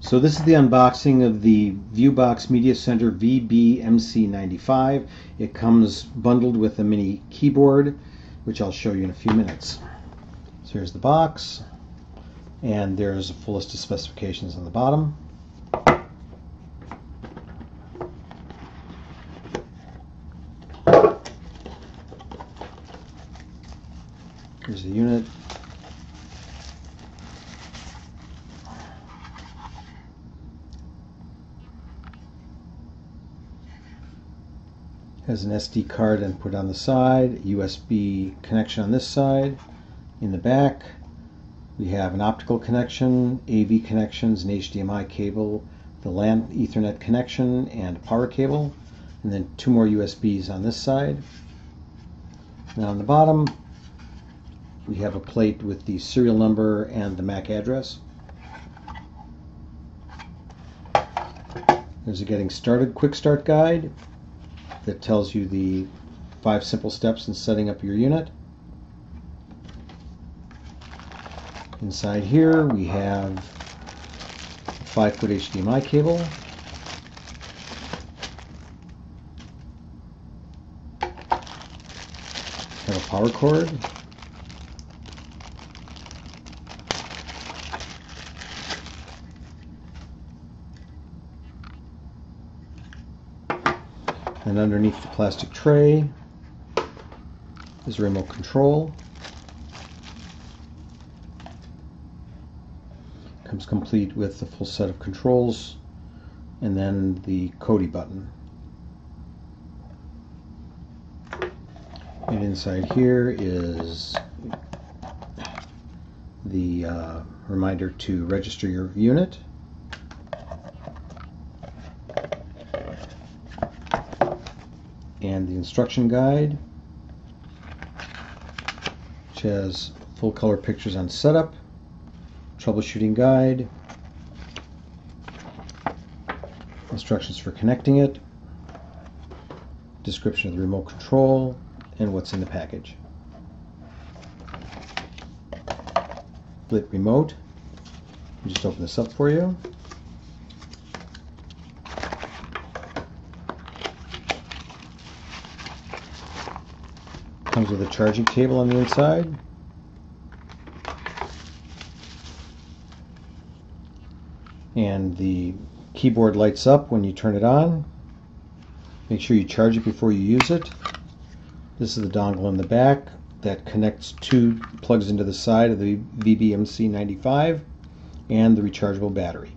So this is the unboxing of the ViewBox Media Center VBMC 95. It comes bundled with a mini keyboard, which I'll show you in a few minutes. So here's the box, and there's a full list of specifications on the bottom. Here's the unit. Has an SD card input on the side, USB connection on this side. In the back, we have an optical connection, AV connections, an HDMI cable, the LAN Ethernet connection, and a power cable, and then two more USBs on this side. Now on the bottom, we have a plate with the serial number and the MAC address. There's a getting started quick start guide that tells you the 5 simple steps in setting up your unit. Inside here we have a 5-foot HDMI cable, have a power cord, and underneath the plastic tray is a remote control. Comes complete with the full set of controls and then the Cody button. And inside here is the reminder to register your unit. And the instruction guide, which has full color pictures on setup, troubleshooting guide, instructions for connecting it, description of the remote control, and what's in the package. Split remote. I'll just open this up for you. Comes with a charging cable on the inside. And the keyboard lights up when you turn it on. Make sure you charge it before you use it. This is the dongle in the back that connects plugs into the side of the VBMC 95 and the rechargeable battery.